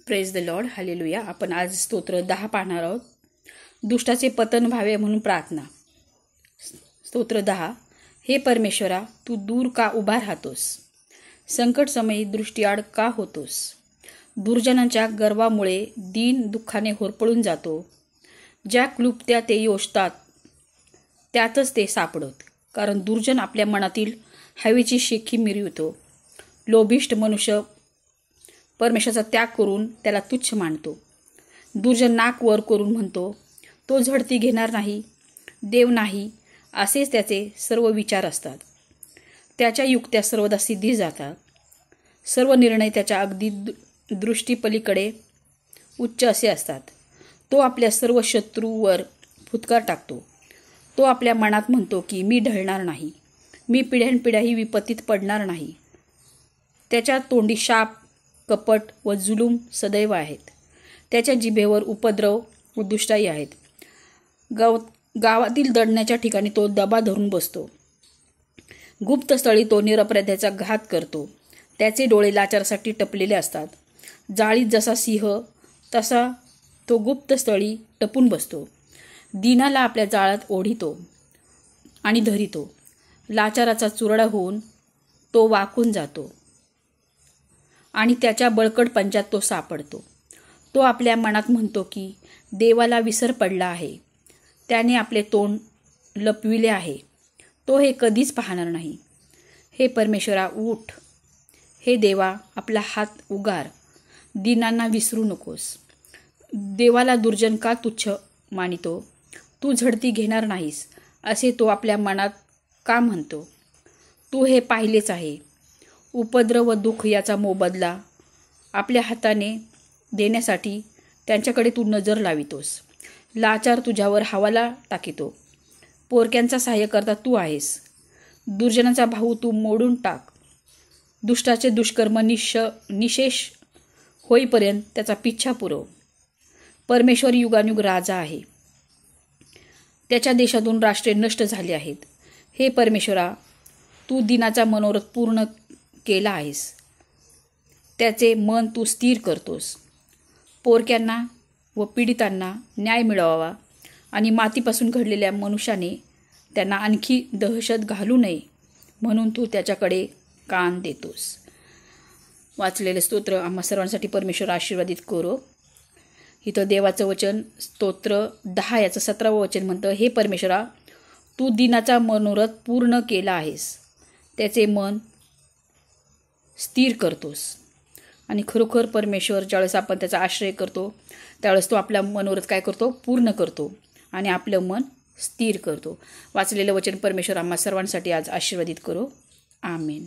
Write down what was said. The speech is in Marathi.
Praise the Lord, hallelujah. आपण आज स्तोत्र 10 पाहणार आहोत. दुष्टाचे पतन व्हावे म्हणून प्रार्थना. स्तोत्र 10. हे परमेश्वरा, तू दूर का उभा राहतोस? संकट समयी दृष्टीआड का होतोस? दुर्जनांच्या गर्वामुळे दीन दुःखाने होरपळून जातो. ज्या क्लुप्त्या ते योजतात त्यातच ते सापडत. कारण दुर्जन आपल्या मनातील हवेची शेखी मिरवितो. लोभिष्ठ मनुष्य परमेश्वराचा त्याग करून त्याला तुच्छ मानतो. दुर्जन नाक वर करून म्हणतो, तो झडती घेणार नाही, देव नाही, असेच त्याचे सर्व विचार असतात. त्याच्या युक्त्या सर्वदा सिद्धी जातात. सर्व निर्णय त्याच्या अगदी दृष्टीपलीकडे उच्च असे असतात. तो आपल्या सर्व शत्रूवर फुत्कार टाकतो. तो आपल्या मनात म्हणतो की मी ढळणार नाही, मी पिढ्यानपिढ्याही विपत्तीत पडणार नाही. त्याच्या तोंडी शाप, कपट व जुलूम सदैव आहेत. त्याच्या जिभेवर उपद्रव व दुष्टाई आहेत. गावातील दडण्याच्या ठिकाणी तो दबा धरून बसतो. गुप्त स्थळी तो निरपराध्याचा घात करतो. त्याचे डोळे लाचारासाठी टपलेले असतात. जाळीत जसा सिंह तसा तो गुप्त स्थळी टपून बसतो. दीनाला आपल्या जाळात ओढितो आणि धरितो. लाचाराचा चुरडा होऊन तो वाकून जातो आणि त्याच्या बळकट पंजात तो सापडतो. तो आपल्या मनात म्हणतो की देवाला विसर पडला आहे, त्याने आपले तोंड लपविले आहे, तो हे कधीच पाहणार नाही. हे परमेश्वरा, उठ. हे देवा, आपला हात उगार. दीनांना विसरू नकोस. देवाला दुर्जन का तुच्छ मानितो? तू झडती घेणार नाहीस असे तो आपल्या मनात का म्हणतो? तू हे पाहिलेच आहे. उपद्रव व दुःख याचा मोबदला आपल्या हाताने देण्यासाठी त्यांच्याकडे तू नजर लावितोस. लाचार तुझ्यावर हवाला टाकितो. पोरक्यांचा सहाय्यकर्ता तू आहेस. दुर्जनाचा भाऊ तू मोडून टाक. दुष्टाचे दुष्कर्म निशेष होईपर्यंत त्याचा पिच्छा पुरव. परमेश्वर युगानुग राजा आहे. त्याच्या देशातून राष्ट्रे नष्ट झाली आहेत. हे परमेश्वरा, तू दिनाचा मनोरथ पूर्ण केला आहेस. त्याचे मन तू स्थिर करतोस. पोरक्यांना व पीडितांना न्याय मिळवावा आणि मातीपासून घडलेल्या मनुष्याने त्यांना आणखी दहशत घालू नये म्हणून तू त्याच्याकडे कान देतोस. वाचलेले स्तोत्र आम्हा सर्वांसाठी परमेश्वर आशीर्वादित करो. इथं देवाचं वचन स्तोत्र 10 याचं 17वं वचन म्हणतं, हे परमेश्वरा, तू दिनाचा मनोरथ पूर्ण केला आहेस. त्याचे मन स्थिर करतोस. आणि खरोखर परमेश्वर ज्यावेळेस आपण त्याचा आश्रय करतो त्यावेळेस तो आपला मनोरथ काय करतो? पूर्ण करतो आणि आपलं मन स्थिर करतो. वाचलेलं वचन परमेश्वर आम्हा सर्वांसाठी आज आशीर्वादित करो. आमेन.